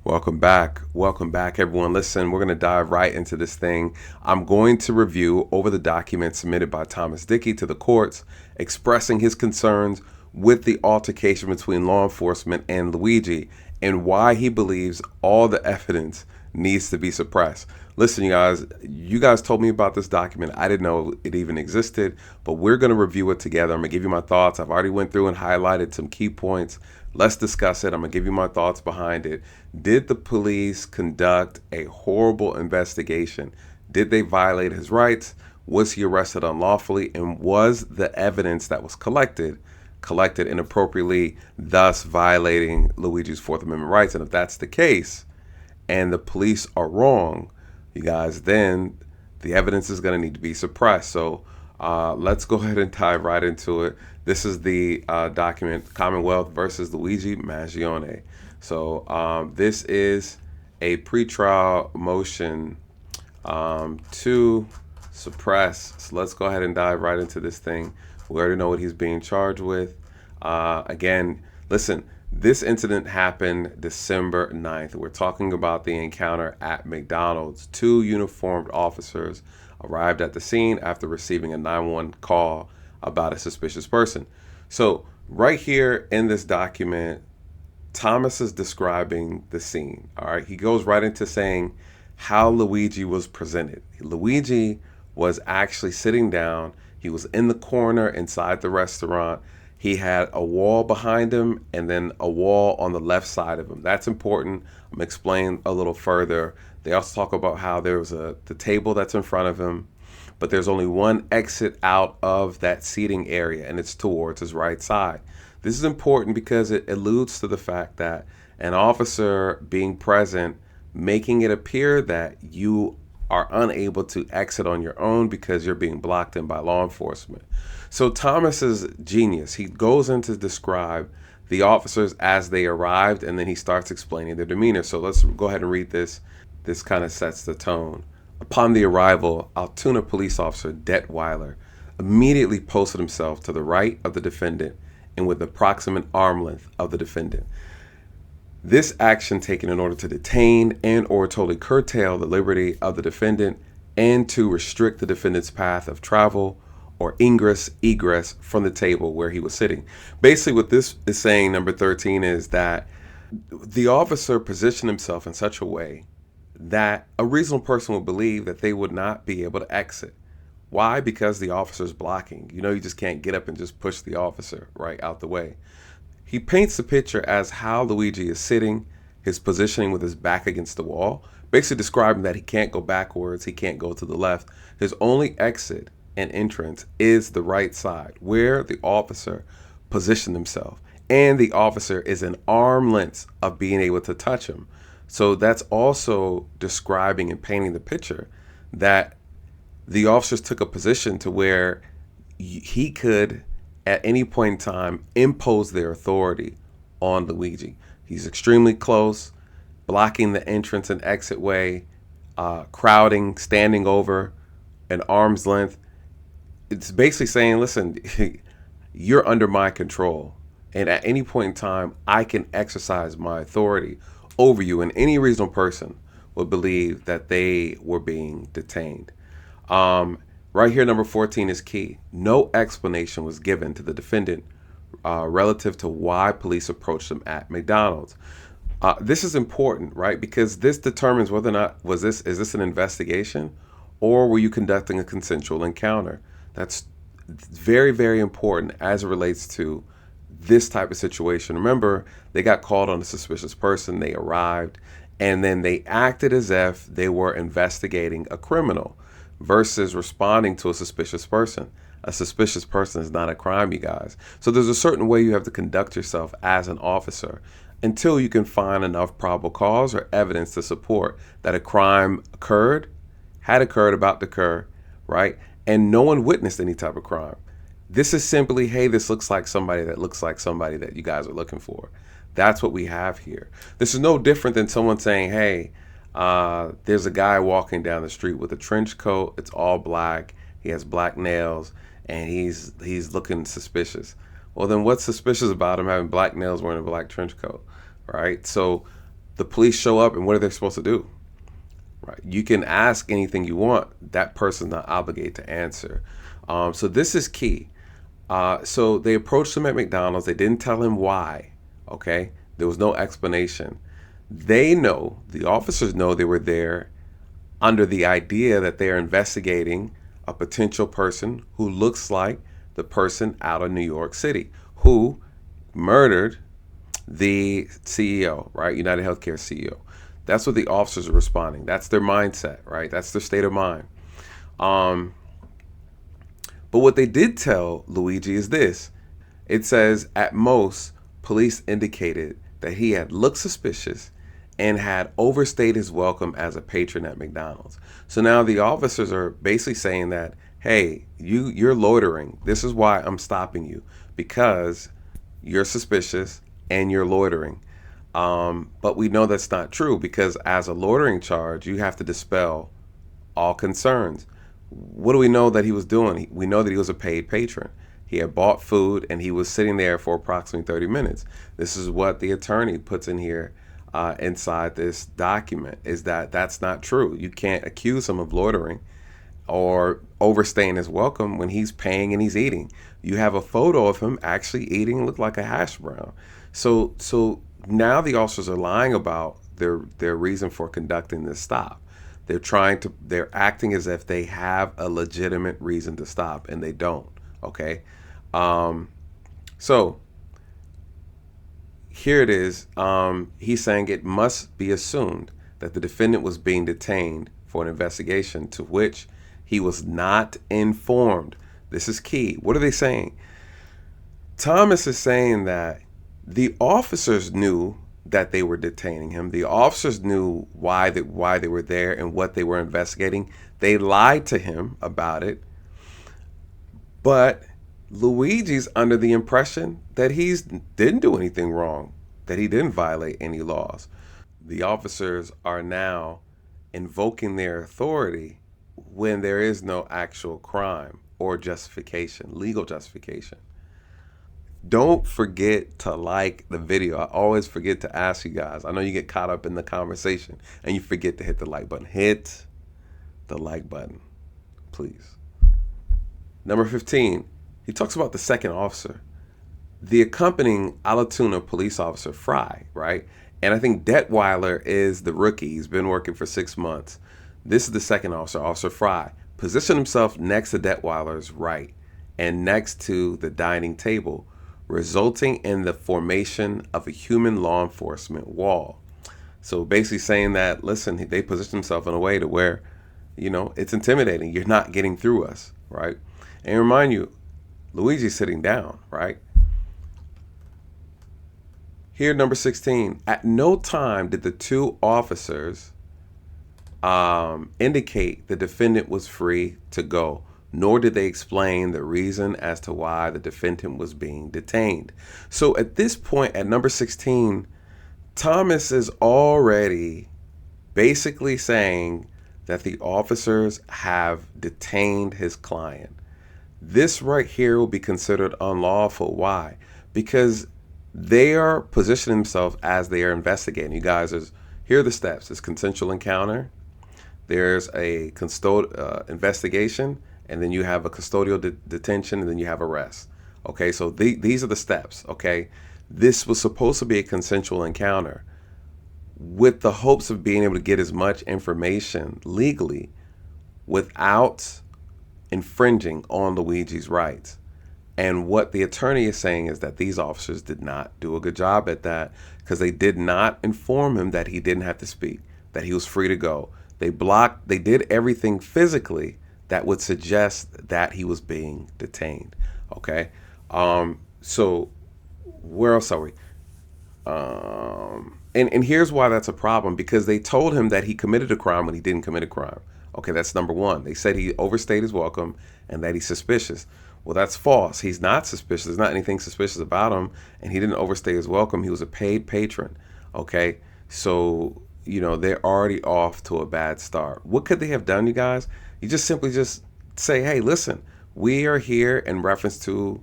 Welcome back. Welcome back, everyone. Listen, we're going to dive right into this thing. I'm going to review over the document submitted by Thomas Dickey to the courts, expressing his concerns with the altercation between law enforcement and Luigi and why he believes all the evidence needs to be suppressed. Listen, you guys told me about this document. I didn't know it even existed, but we're going to review it together. I'm going to give you my thoughts. I've already went through and highlighted some key points. Let's discuss it. I'm going to give you my thoughts behind it. Did the police conduct a horrible investigation? Did they violate his rights? Was he arrested unlawfully? And was the evidence that was collected inappropriately, thus violating Luigi's Fourth Amendment rights? And if that's the case, and the police are wrong, you guys, then the evidence is going to need to be suppressed. So let's go ahead and dive right into it. This is the document, Commonwealth versus Luigi Mangione. So this is a pretrial motion to suppress. So let's go ahead and dive right into this thing. We already know what he's being charged with. Again, listen, this incident happened December 9th. We're talking about the encounter at McDonald's. Two uniformed officers arrived at the scene after receiving a 911 call about a suspicious person. So right here in this document, Thomas is describing the scene. All right, he goes right into saying how Luigi was presented. Luigi was actually sitting down. He was in the corner inside the restaurant. He had a wall behind him and then a wall on the left side of him. That's important. I'm going to explain a little further. They also talk about how there was the table that's in front of him, but there's only one exit out of that seating area, and it's towards his right side. This is important because it alludes to the fact that an officer being present, making it appear that you are unable to exit on your own because you're being blocked in by law enforcement. So Thomas is genius. He goes in to describe the officers as they arrived, and then he starts explaining their demeanor. So let's go ahead and read this. This kind of sets the tone. Upon the arrival, Altoona police officer Detweiler immediately posted himself to the right of the defendant and with approximate arm length of the defendant. This action taken in order to detain and or totally curtail the liberty of the defendant and to restrict the defendant's path of travel or egress from the table where he was sitting. Basically what this is saying, number 13, is that the officer positioned himself in such a way that a reasonable person would believe that they would not be able to exit. Why? Because the officer's blocking. You just can't get up and just push the officer right out the way. He paints the picture as how Luigi is sitting, his positioning with his back against the wall, basically describing that he can't go backwards, he can't go to the left. His only exit and entrance is the right side, where the officer positioned himself. And the officer is an arm length of being able to touch him. So that's also describing and painting the picture that the officers took a position to where he could, at any point in time, impose their authority on Luigi. He's extremely close, blocking the entrance and exit way, crowding, standing over an arm's length. It's basically saying, listen, you're under my control. And at any point in time, I can exercise my authority over you. And any reasonable person would believe that they were being detained. Right here, number 14 is key. No explanation was given to the defendant relative to why police approached him at McDonald's. This is important, right? Because this determines whether or not is this an investigation or were you conducting a consensual encounter? That's very, very important as it relates to this type of situation. Remember, they got called on a suspicious person. They arrived, and then they acted as if they were investigating a criminal versus responding to a suspicious person. A suspicious person is not a crime, you guys. So there's a certain way you have to conduct yourself as an officer until you can find enough probable cause or evidence to support that a crime had occurred, about to occur, right? And no one witnessed any type of crime. This is simply, hey, this looks like somebody that you guys are looking for. That's what we have here. This is no different than someone saying, hey, there's a guy walking down the street with a trench coat. It's all black. He has black nails, and he's looking suspicious. Well, then what's suspicious about him having black nails, wearing a black trench coat, right? So The police show up, and what are they supposed to do? Right? You can ask anything you want. That person's not obligated to answer. So this is key. So they approached him at McDonald's. They didn't tell him why. Okay, there was no explanation. The officers know they were there under the idea that they're investigating a potential person who looks like the person out of New York City who murdered the CEO, right? United Healthcare CEO. That's what the officers are responding. That's their mindset, right? That's their state of mind. But what they did tell Luigi is this. It says, at most, police indicated that he had looked suspicious and had overstayed his welcome as a patron at McDonald's. So now the officers are basically saying that, hey, you're loitering. This is why I'm stopping you, because you're suspicious and you're loitering. But we know that's not true, because as a loitering charge, you have to dispel all concerns. What do we know that he was doing? We know that he was a paid patron. He had bought food and he was sitting there for approximately 30 minutes. This is what the attorney puts in here inside this document, is that that's not true. You can't accuse him of loitering or overstaying his welcome when he's paying and he's eating. You have a photo of him actually eating, looked like a hash brown. So now the officers are lying about their reason for conducting this stop. They're acting as if they have a legitimate reason to stop, and they don't. Okay. So here it is. He's saying it must be assumed that the defendant was being detained for an investigation to which he was not informed. This is key. What are they saying? Thomas is saying that the officers knew that they were detaining him. The officers knew why they were there and what they were investigating. They lied to him about it. But Luigi's under the impression that he didn't do anything wrong, that he didn't violate any laws. The officers are now invoking their authority when there is no actual crime or justification, legal justification. Don't forget to like the video. I always forget to ask you guys. I know you get caught up in the conversation and you forget to hit the like button. Hit the like button, please. Number 15, he talks about the second officer, the accompanying Alatoona police officer, Fry, right? And I think Detweiler is the rookie. He's been working for 6 months. This is the second officer, Officer Fry. Positioned himself next to Detweiler's right and next to the dining table, resulting in the formation of a human law enforcement wall. So basically saying that, listen, they position themselves in a way to where, it's intimidating. You're not getting through us, right? And remind you, Luigi's sitting down, right? Here, number 16, at no time did the two officers indicate the defendant was free to go, nor did they explain the reason as to why the defendant was being detained. So at this point, at number 16, Thomas is already basically saying that the officers have detained his client. This right here will be considered unlawful. Why? Because they are positioning themselves as they are investigating. You guys, here are the steps. There's consensual encounter. There's a investigation, and then you have a custodial detention, and then you have arrest. Okay, so these are the steps. Okay, this was supposed to be a consensual encounter with the hopes of being able to get as much information legally without infringing on Luigi's rights. And what the attorney is saying is that these officers did not do a good job at that, because they did not inform him that he didn't have to speak, that he was free to go. They did everything physically that would suggest that he was being detained. Okay. So where else are we? And here's why that's a problem, because they told him that he committed a crime when he didn't commit a crime. Okay, that's number one. They said he overstayed his welcome and that he's suspicious. Well, that's false. He's not suspicious. There's not anything suspicious about him, and he didn't overstay his welcome. He was a paid patron. Okay, so they're already off to a bad start. What could they have done, you guys? You just simply say, hey, listen, we are here in reference to,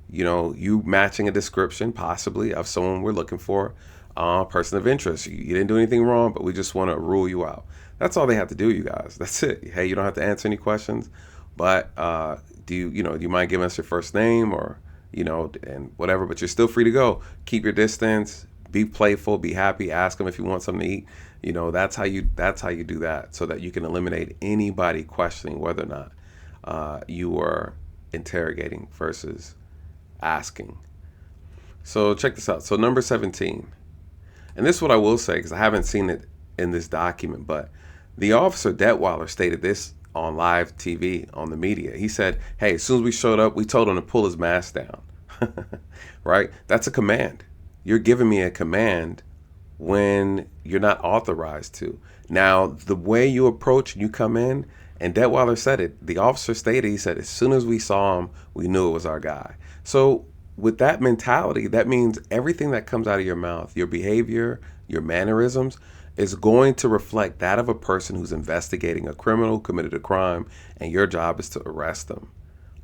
you matching a description possibly of someone we're looking for. person of interest. You didn't do anything wrong, but we just want to rule you out. That's all they have to do, you guys. That's it. Hey, you don't have to answer any questions, but do you mind giving us your first name or, and whatever, but you're still free to go. Keep your distance, be playful, be happy, ask them if you want something to eat. That's how you do that, so that you can eliminate anybody questioning whether or not you are interrogating versus asking. So check this out. So number 17, and this is what I will say because I haven't seen it in this document, but the officer Detweiler stated this on live TV on the media. He said, hey, as soon as we showed up, we told him to pull his mask down. Right? That's a command. You're giving me a command when you're not authorized to. Now, the way you approach, you come in, and Detweiler said it. The officer stated, he said, as soon as we saw him, we knew it was our guy. So with that mentality, that means everything that comes out of your mouth, your behavior, your mannerisms, is going to reflect that of a person who's investigating a criminal, committed a crime, and your job is to arrest them.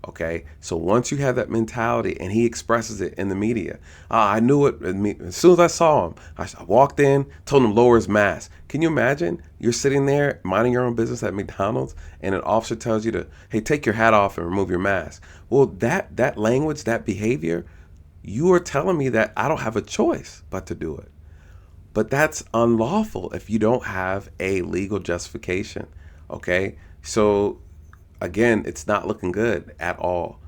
Okay, so once you have that mentality, and he expresses it in the media, I knew it as soon as I saw him. I walked in, told him to lower his mask. Can you imagine? You're sitting there minding your own business at McDonald's, and an officer tells you to, hey, take your hat off and remove your mask. Well, that language, that behavior, you are telling me that I don't have a choice but to do it. But that's unlawful if you don't have a legal justification. Okay, so again, it's not looking good at all.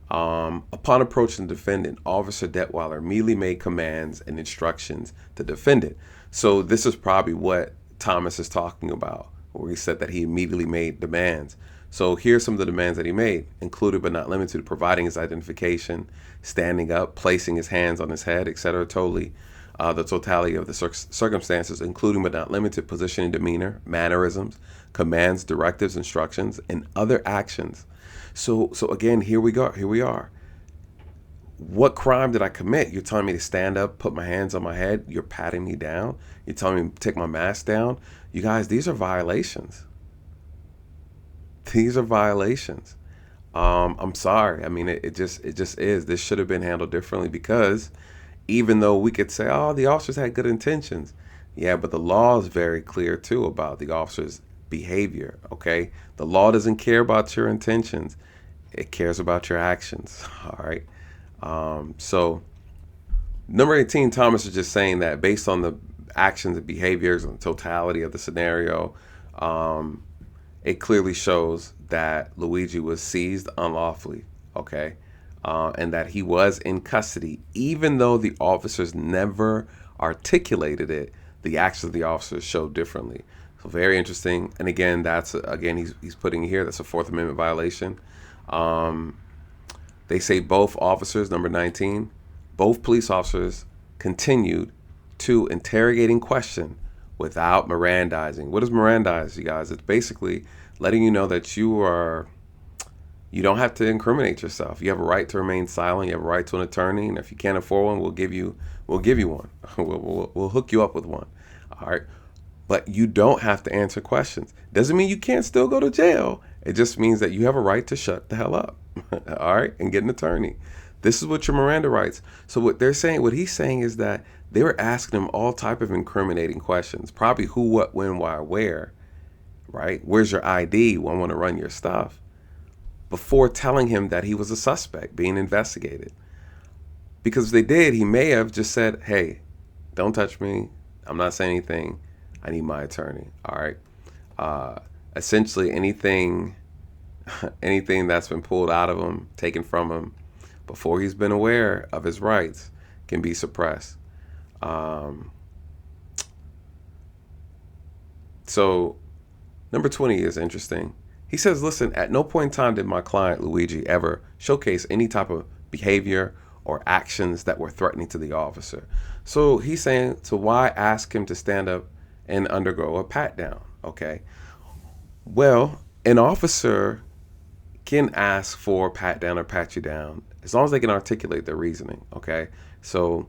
Upon approaching the defendant, Officer Detweiler immediately made commands and instructions to the defendant. So this is probably what Thomas is talking about, where he said that he immediately made demands. So here's some of the demands that he made, included but not limited to providing his identification, standing up, placing his hands on his head, etc. Totally. The totality of the circumstances, including but not limited positioning, demeanor, mannerisms, commands, directives, instructions, and other actions. So again, here we are. What crime did I commit? You're telling me to stand up, put my hands on my head. You're patting me down. You're telling me to take my mask down. You guys, these are violations. These are violations. I'm sorry. I mean, it just is. This should have been handled differently, because even though we could say, oh, the officers had good intentions. Yeah, but the law is very clear, too, about the officer's behavior, okay? The law doesn't care about your intentions. It cares about your actions, all right? So number 18, Thomas is just saying that based on the actions and behaviors and the totality of the scenario, it clearly shows that Luigi was seized unlawfully, okay? And that he was in custody, even though the officers never articulated it. The actions of the officers showed differently. So very interesting. And again, he's putting here, that's a Fourth Amendment violation. They say both officers, number 19, both police officers continued to interrogate and question without Mirandizing. What is Mirandize, you guys? It's basically letting you know that you don't have to incriminate yourself. You have a right to remain silent. You have a right to an attorney, and if you can't afford one, we'll give you one. We'll hook you up with one. All right, but you don't have to answer questions. Doesn't mean you can't still go to jail. It just means that you have a right to shut the hell up. All right, and get an attorney. This is what your Miranda rights. So what he's saying is that they were asking him all type of incriminating questions, probably who, what, when, why, where. Right? Where's your ID? I want to run your stuff. Before telling him that he was a suspect being investigated. Because if they did, he may have just said, hey, don't touch me. I'm not saying anything. I need my attorney. All right. Essentially, anything that's been pulled out of him, taken from him, before he's been aware of his rights, can be suppressed. So number 20 is interesting. He says, listen, at no point in time did my client Luigi ever showcase any type of behavior or actions that were threatening to the officer. So he's saying, so why ask him to stand up and undergo a pat down? Okay. Well, an officer can ask for a pat down or pat you down as long as they can articulate their reasoning. Okay. So,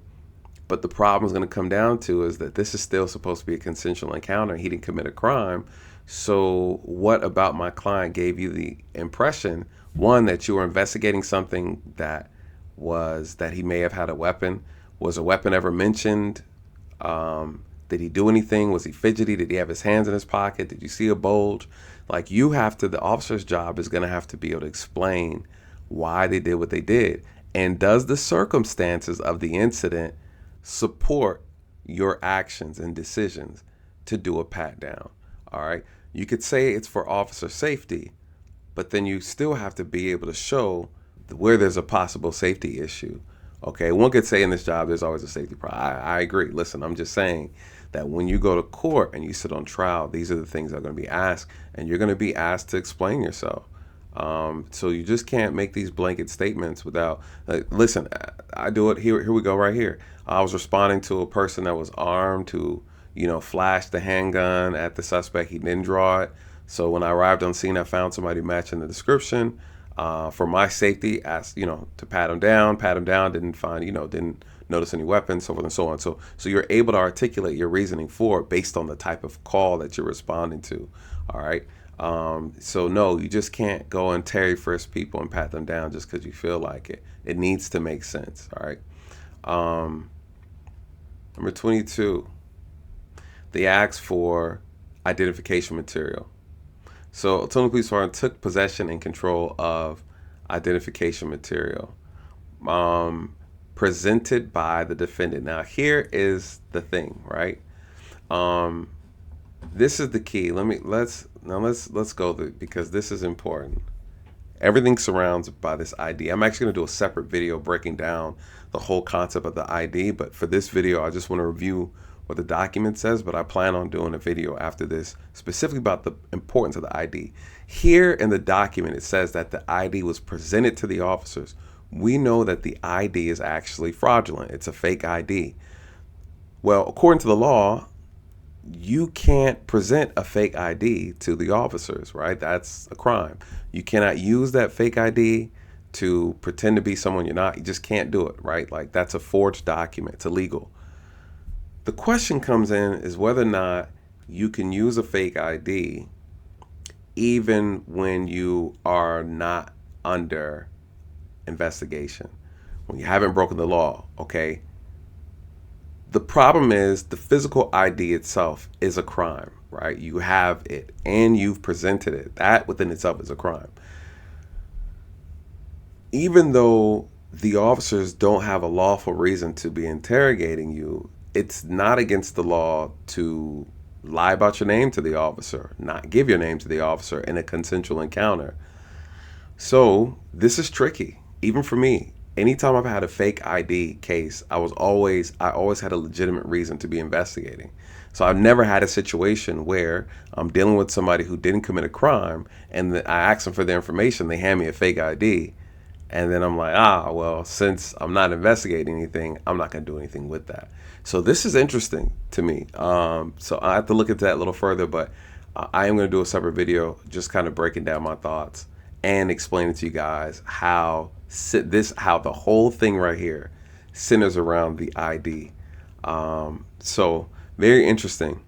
but the problem is going to come down to is that this is still supposed to be a consensual encounter. He didn't commit a crime. So what about my client gave you the impression, one, that you were investigating something that he may have had a weapon? Was a weapon ever mentioned Did he do anything? Was he fidgety? Did he have his hands in his pocket? Did you see a bulge? Like, the officer's job is going to have to be able to explain why they did what they did. And does the circumstances of the incident support your actions and decisions to do a pat down? All right. You could say it's for officer safety, but then you still have to be able to show where there's a possible safety issue. Okay, one could say in this job there's always a safety problem. I agree. Listen, I'm just saying that when you go to court and you sit on trial, these are the things that are going to be asked, and you're going to be asked to explain yourself. So you just can't make these blanket statements without, listen, I do it. Here we go right here. I was responding to a person that was armed who, flashed the handgun at the suspect. He didn't draw it. So when I arrived on scene, I found somebody matching the description. For my safety, asked, to pat him down, didn't find, didn't notice any weapons, so forth and so on. So you're able to articulate your reasoning for it based on the type of call that you're responding to. All right. So no, you just can't go and Terry Frisk people and pat them down just because you feel like it. It needs to make sense. All right. Number 22, they asked for identification material. So Tony Police Department took possession and control of identification material presented by the defendant. Now here is the thing, right? This is the key. Let's go there because this is important. Everything surrounds by this ID. I'm actually going to do a separate video breaking down the whole concept of the ID, but for this video, I just want to review what the document says, but I plan on doing a video after this specifically about the importance of the ID. Here in the document, it says that the ID was presented to the officers. We know that the ID is actually fraudulent. It's a fake ID. Well, according to the law, you can't present a fake ID to the officers, right? That's a crime. You cannot use that fake ID to pretend to be someone you're not. You just can't do it, right? Like, that's a forged document. It's illegal. The question comes in is whether or not you can use a fake ID even when you are not under investigation, when you haven't broken the law, okay? The problem is the physical ID itself is a crime, right? You have it and you've presented it. That within itself is a crime. Even though the officers don't have a lawful reason to be interrogating you, it's not against the law to lie about your name to the officer, not give your name to the officer in a consensual encounter. So this is tricky, even for me. Anytime I've had a fake ID case, I always had a legitimate reason to be investigating. So I've never had a situation where I'm dealing with somebody who didn't commit a crime and I ask them for their information, they hand me a fake ID, and then I'm like, well, since I'm not investigating anything, I'm not going to do anything with that. So this is interesting to me. So I have to look into that a little further, but I am going to do a separate video just kind of breaking down my thoughts and explaining to you guys how the whole thing right here centers around the ID. So very interesting.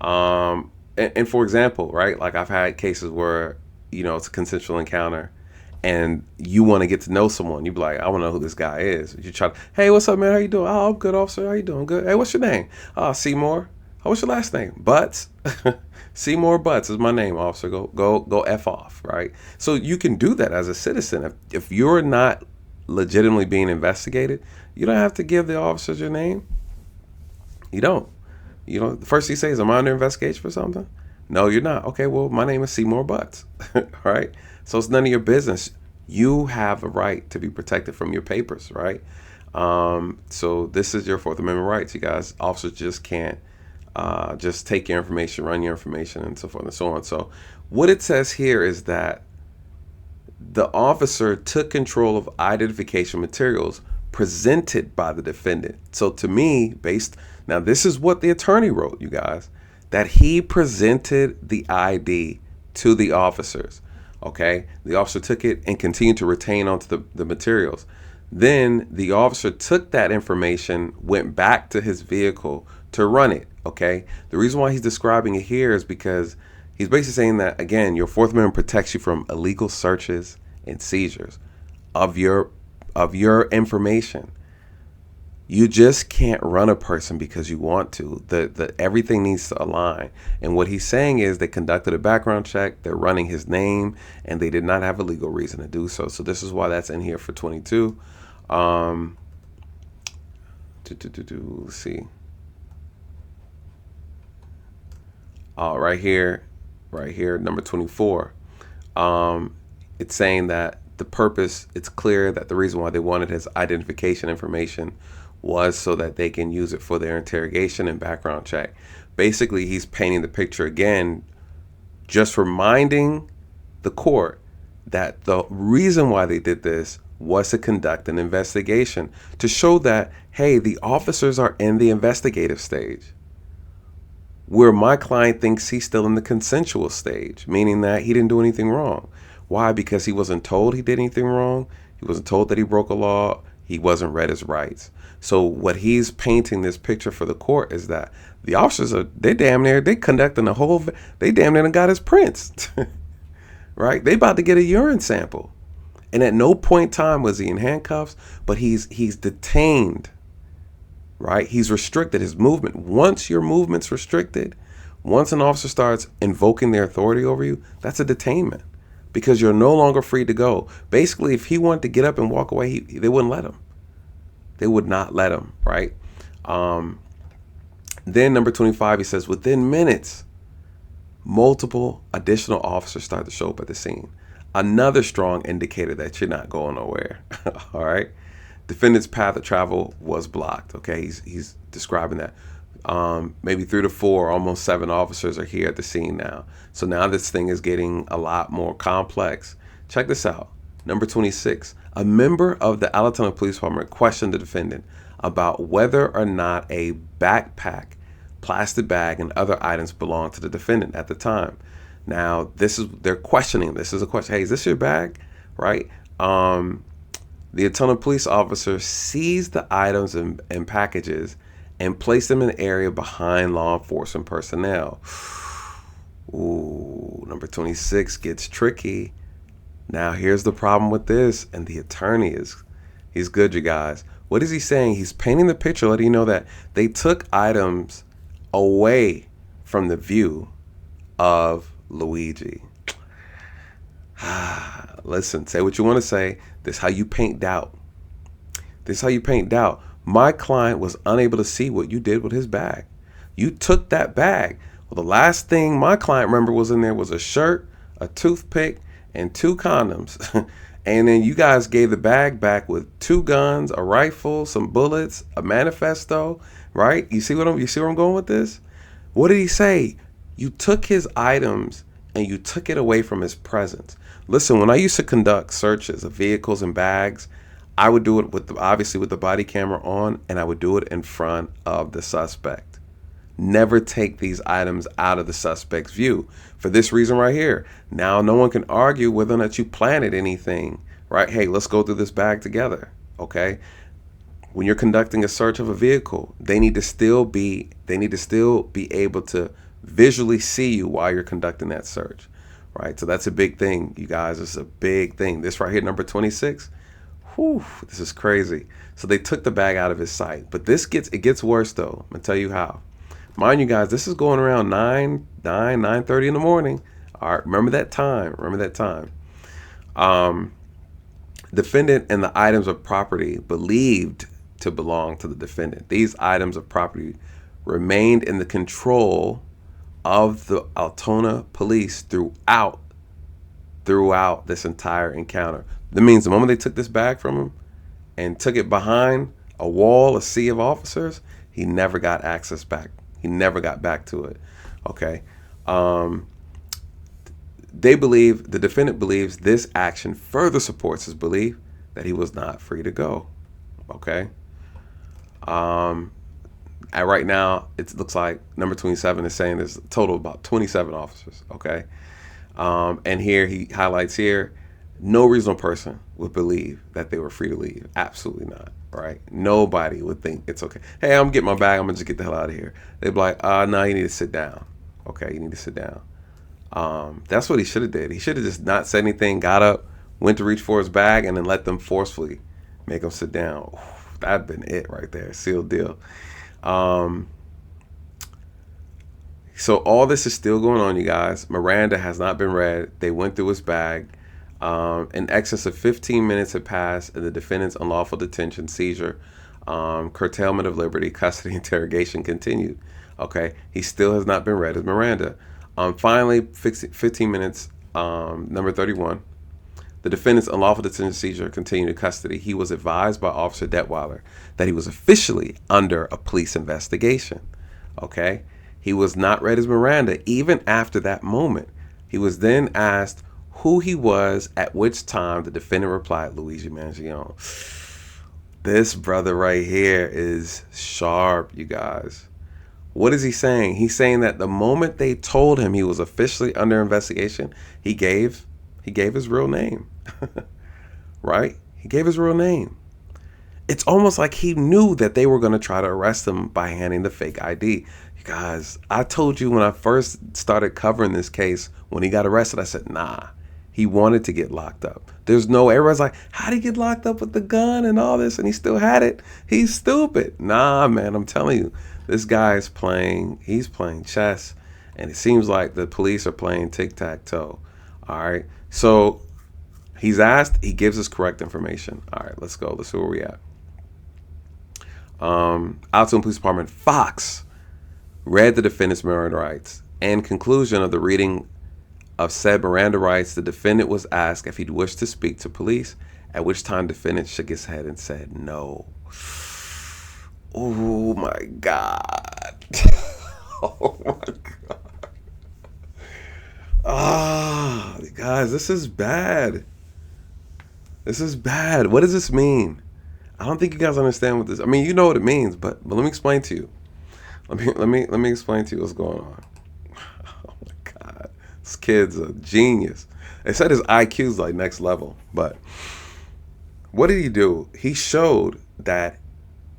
And for example, right, like I've had cases where, it's a consensual encounter and you want to get to know someone. You be like, I want to know who this guy is. You try to, hey, what's up, man? How you doing? Oh, I'm good, officer. How you doing? Good. Hey, what's your name? Seymour. Oh, what's your last name? Butts. Seymour Butts is my name, officer. Go F off, right? So you can do that as a citizen. If you're not legitimately being investigated, you don't have to give the officers your name. You don't. The first you say is, am I under investigation for something? No, you're not. Okay, well, my name is Seymour Butts, all right? So it's none of your business. You have a right to be protected from your papers, right? So this is your Fourth Amendment rights, you guys. Officers just can't just take your information, run your information, and so forth and so on. So what it says here is that the officer took control of identification materials presented by the defendant. So to me, now this is what the attorney wrote, you guys, that he presented the ID to the officers. Okay, the officer took it and continued to retain onto the materials. Then the officer took that information, went back to his vehicle to run it. Okay, the reason why he's describing it here is because he's basically saying that, again, your Fourth Amendment protects you from illegal searches and seizures of your information. You just can't run a person because you want to. Everything needs to align. And what he's saying is they conducted a background check, they're running his name, and they did not have a legal reason to do so. So this is why that's in here for 22. Let's see. Right here, number 24. It's saying that the purpose, it's clear that the reason why they wanted his identification information was so that they can use it for their interrogation and background check. Basically, he's painting the picture again, just reminding the court that the reason why they did this was to conduct an investigation, to show that, hey, the officers are in the investigative stage, where my client thinks he's still in the consensual stage, meaning that he didn't do anything wrong. Why? Because he wasn't told he did anything wrong. He wasn't told that he broke a law. He wasn't read his rights. So what he's painting this picture for the court is that the officers they damn near conducting the whole, they damn near got his prints, right? They about to get a urine sample. And at no point in time was he in handcuffs, but he's detained, right? He's restricted his movement. Once your movement's restricted, once an officer starts invoking their authority over you, that's a detainment, because you're no longer free to go. Basically, if he wanted to get up and walk away, they wouldn't let him. They would not let him, right? Then number 25, he says, within minutes, multiple additional officers start to show up at the scene. Another strong indicator that you're not going nowhere. All right. Defendant's path of travel was blocked. Okay. He's describing that. Maybe 3 to 4, almost 7 officers are here at the scene now. So now this thing is getting a lot more complex. Check this out. Number 26, a member of the Alatoona Police Department questioned the defendant about whether or not a backpack, plastic bag, and other items belonged to the defendant at the time. Now, they're questioning. This is a question. Hey, is this your bag? Right? The Alatoona police officer seized the items and packages and placed them in an area behind law enforcement personnel. Ooh, number 26 gets tricky. Now, here's the problem with this, and the attorney he's good, you guys. What is he saying? He's painting the picture, letting you know that they took items away from the view of Luigi. Listen, say what you want to say. This is how you paint doubt. This is how you paint doubt. My client was unable to see what you did with his bag. You took that bag. Well, the last thing my client remembered was in there was a shirt, a toothpick, and 2 condoms. And then you guys gave the bag back with 2 guns, a rifle, some bullets, a manifesto, right? You see where I'm going with this? What did he say? You took his items and you took it away from his presence. Listen, when I used to conduct searches of vehicles and bags, I would do it obviously with the body camera on, and I would do it in front of the suspect. Never take these items out of the suspect's view for this reason right here. Now, no one can argue whether or not you planted anything, right? Hey, let's go through this bag together, okay? When you're conducting a search of a vehicle, they need to still be able to visually see you while you're conducting that search, right? So that's a big thing, you guys. It's a big thing. This right here, number 26. Whew, this is crazy. So they took the bag out of his sight, but it gets worse though. I'm gonna tell you how. Mind you guys, this is going around 9:30 in the morning. All right, remember that time. Defendant and the items of property believed to belong to the defendant. These items of property remained in the control of the Alatoona police throughout this entire encounter. That means the moment they took this bag from him and took it behind a wall, a sea of officers, he never got access back. He never got back to it. Okay. The defendant believes this action further supports his belief that he was not free to go. Okay. Right now, it looks like number 27 is saying there's a total of about 27 officers. Okay. And here he highlights here, no reasonable person would believe that they were free to leave. Absolutely not. Right? Nobody would think it's okay. Hey, I'm getting my bag. I'm gonna just get the hell out of here. They'd be like, no, you need to sit down. Okay, you need to sit down. That's what he should have did. He should have just not said anything, got up, went to reach for his bag, and then let them forcefully make him sit down. That'd been it right there. Sealed deal. Um, so all this is still going on, you guys. Miranda has not been read. They went through his bag. In excess of 15 minutes had passed, and the defendant's unlawful detention, seizure, curtailment of liberty, custody, interrogation continued. Okay, he still has not been read as Miranda. Finally, 15 minutes, number 31. The defendant's unlawful detention seizure continued in custody. He was advised by Officer Detweiler that he was officially under a police investigation. Okay, he was not read as Miranda even after that moment. He was then asked who he was, at which time the defendant replied, Luigi Mangione. This brother right here is sharp, you guys. What is he saying? He's saying that the moment they told him he was officially under investigation, he gave his real name. Right? He gave his real name. It's almost like he knew that they were going to try to arrest him by handing the fake ID. You guys, I told you when I first started covering this case, when he got arrested, I said, nah, he wanted to get locked up. Everyone's like, how'd he get locked up with the gun and all this? And he still had it. He's stupid. Nah, man, I'm telling you, this guy is he's playing chess. And it seems like the police are playing tic-tac-toe. All right. So he's asked, he gives us correct information. All right, let's go. Let's see where we at. Altoona Police Department, Fox, read the defendant's Miranda rights. And conclusion of the reading of said Miranda rights, the defendant was asked if he'd wished to speak to police, at which time defendant shook his head and said no. Oh my God. Oh my God. Guys, this is bad. This is bad. What does this mean? I don't think you guys understand what this. I mean, you know what it means, but let me explain to you. Let me explain to you what's going on. Oh my God, this kid's a genius. They said his IQ's like next level, but what did he do? He showed that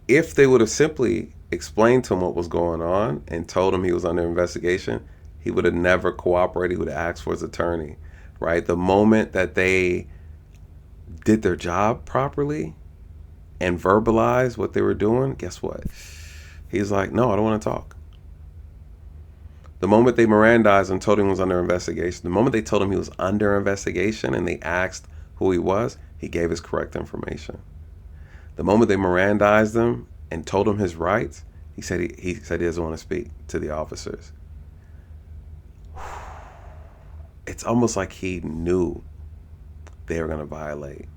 if they would have simply explained to him what was going on and told him he was under investigation, he would have never cooperated. He would have asked for his attorney, right? The moment that they did their job properly and verbalized what they were doing, guess what? He's like, no, I don't want to talk. The moment they Mirandized and told him he was under investigation, the moment they told him he was under investigation and they asked who he was, he gave his correct information. The moment they Mirandized him and told him his rights, he said he doesn't want to speak to the officers. It's almost like he knew they were going to violate.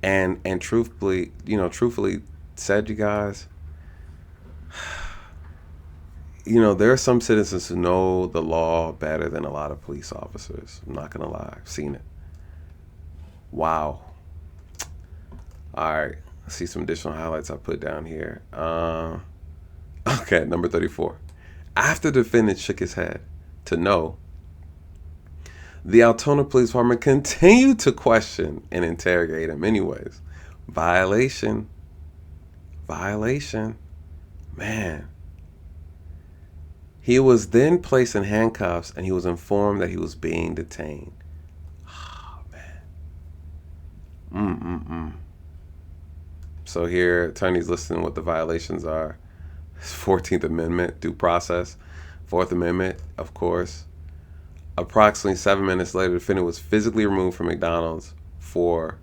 And truthfully said, you guys, there are some citizens who know the law better than a lot of police officers. I'm not going to lie. I've seen it. Wow. All right. Let's see some additional highlights I put down here. Okay, number 34. After the defendant shook his head to no, the Altoona Police Department continued to question and interrogate him anyways. Violation. Man. He was then placed in handcuffs and he was informed that he was being detained. Oh, man. So here, attorneys listening what the violations are. 14th Amendment, due process. 4th Amendment, of course. Approximately 7 minutes later, the defendant was physically removed from McDonald's for,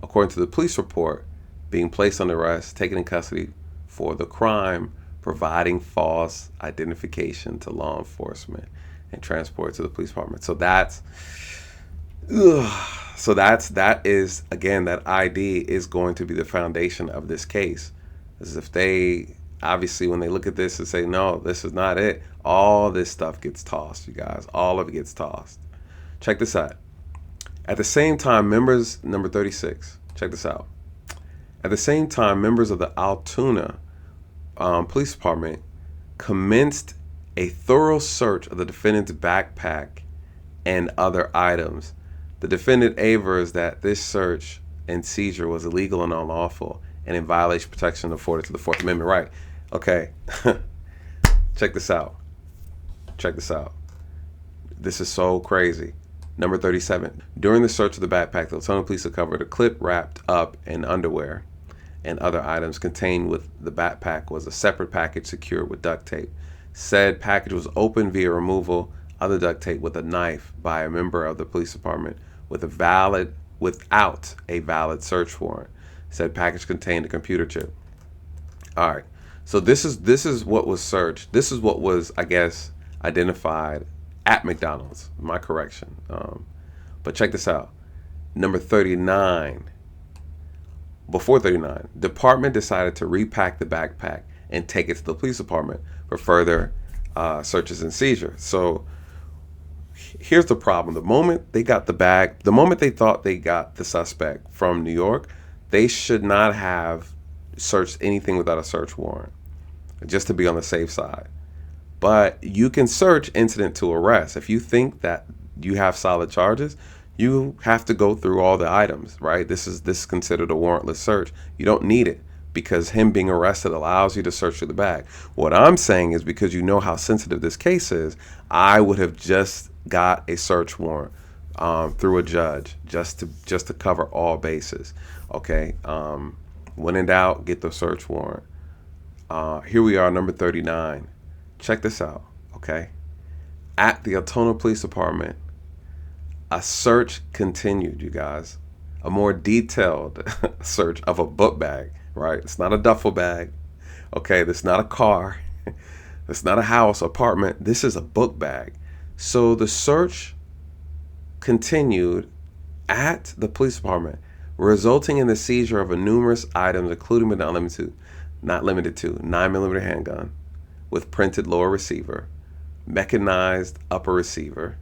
according to the police report, being placed under arrest, taken in custody for the crime, providing false identification to law enforcement, and transported to the police department. So that is again, that ID is going to be the foundation of this case. As if they obviously, when they look at this and say, no, this is not it, all this stuff gets tossed, you guys. All of it gets tossed. Check this out. At the same time, number 36, check this out. At the same time, members of the Altoona Police Department commenced a thorough search of the defendant's backpack and other items. The defendant avers that this search and seizure was illegal and unlawful and in violation of protection afforded to the 4th Amendment right. Okay. Check this out. This is so crazy. Number 37. During the search of the backpack, the Altoona police recovered a clip wrapped up in underwear and other items contained with the backpack was a separate package secured with duct tape. Said package was opened via removal of the duct tape with a knife by a member of the police department without a valid search warrant. Said package contained a computer chip. All right. So this is what was searched. This is what was, I guess, identified at McDonald's. My correction. But check this out. Number 39. Before 39, department decided to repack the backpack and take it to the police department for further searches and seizure. So here's the problem. The moment they got the bag, the moment they thought they got the suspect from New York, they should not have searched anything without a search warrant, just to be on the safe side. But you can search incident to arrest. If you think that you have solid charges, you have to go through all the items, right? This is considered a warrantless search. You don't need it because him being arrested allows you to search through the bag. What I'm saying is, because you know how sensitive this case is, I would have just got a search warrant through a judge just to cover all bases. Okay. When in doubt, get the search warrant. Here we are, number 39. Check this out. Okay. At the Altona Police Department, a search continued, you guys. A more detailed search of a book bag, right? It's not a duffel bag. Okay, this is not a car. It's not a house, apartment. This is a book bag. So the search continued at the police department, resulting in the seizure of numerous items, including but not limited to 9mm handgun with printed lower receiver, mechanized upper receiver,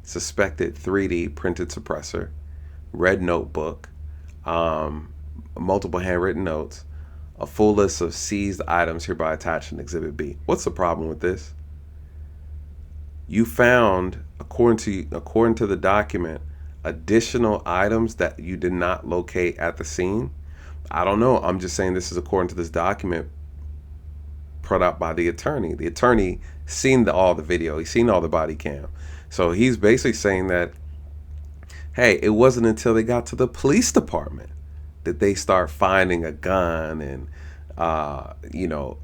suspected 3D printed suppressor, red notebook, multiple handwritten notes, a full list of seized items hereby attached in Exhibit B. What's the problem with this? You found, according to the document, additional items that you did not locate at the scene. I don't know. I'm just saying this is according to this document put out by the attorney. The attorney seen all the video. He's seen all the body cam. So he's basically saying that, hey, it wasn't until they got to the police department that they start finding a gun and a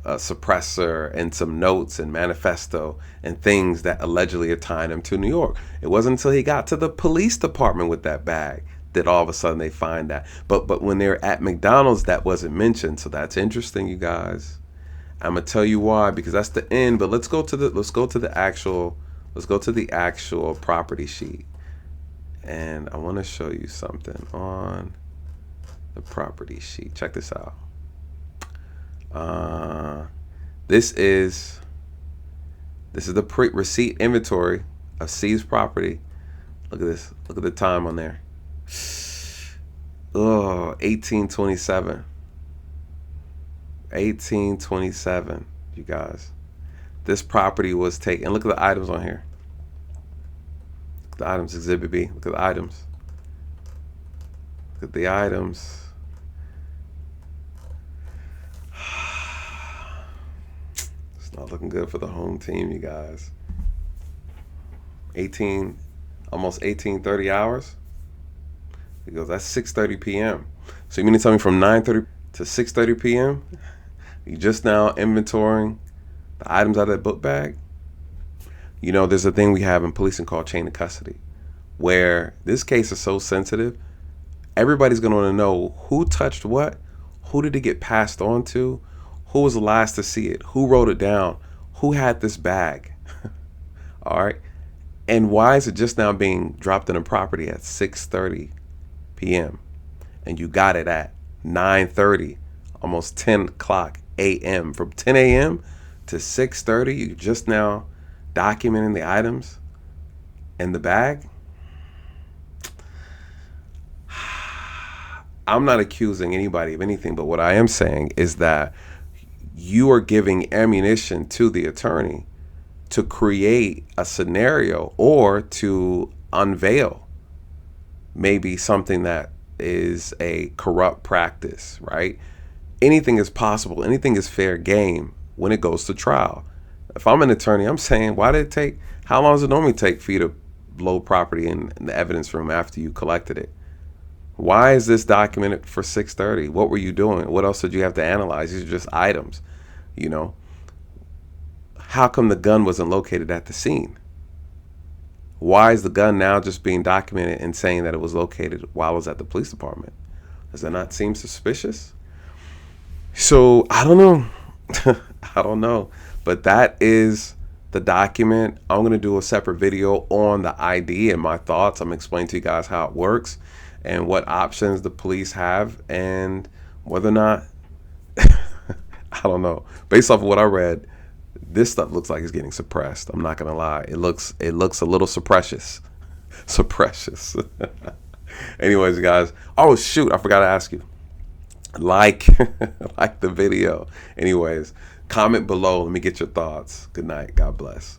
suppressor and some notes and manifesto and things that allegedly are tying him to New York. It wasn't until he got to the police department with that bag that all of a sudden they find that. But when they're at McDonald's, that wasn't mentioned. So that's interesting, you guys. I'm gonna tell you why, because that's the end. But let's go to the actual property sheet, and I want to show you something on the property sheet. Check this out. This is the receipt inventory of seized property. Look at this. Look at the time on there. 1827. 1827, you guys. This property was taken. Look at the items on here. Look at the items, Exhibit B. Look at the items. Look at the items. It's not looking good for the home team, you guys. Almost 30 hours. He goes, that's 6:30 p.m. So you mean to tell me from 9:30 to 6:30 p.m. you just now inventorying the items out of that book bag? You know, there's a thing we have in policing called chain of custody, where this case is so sensitive. Everybody's going to want to know who touched what, who did it get passed on to, who was the last to see it, who wrote it down, who had this bag. All right. And why is it just now being dropped in a property at 6:30 p.m. and you got it at 9:30, almost 10 o'clock a.m. From 10 a.m. to 6:30, you just now documenting the items in the bag? I'm not accusing anybody of anything, but what I am saying is that you are giving ammunition to the attorney to create a scenario or to unveil maybe something that is a corrupt practice, right? Anything is possible. Anything is fair game when it goes to trial. If I'm an attorney, I'm saying, how long does it normally take for you to load property in the evidence room after you collected it? Why is this documented for 6:30? What were you doing? What else did you have to analyze? These are just items, you know. How come the gun wasn't located at the scene? Why is the gun now just being documented and saying that it was located while it was at the police department? Does that not seem suspicious? So I don't know. I don't know. But that is the document. I'm going to do a separate video on the ID and my thoughts. I'm explaining to you guys how it works and what options the police have and whether or not, I don't know. Based off of what I read, this stuff looks like it's getting suppressed. I'm not going to lie. It looks a little supprecious. Supprecious. Anyways, guys. Oh, shoot. I forgot to ask you. Like the video. Anyways, comment below. Let me get your thoughts. Good night. God bless.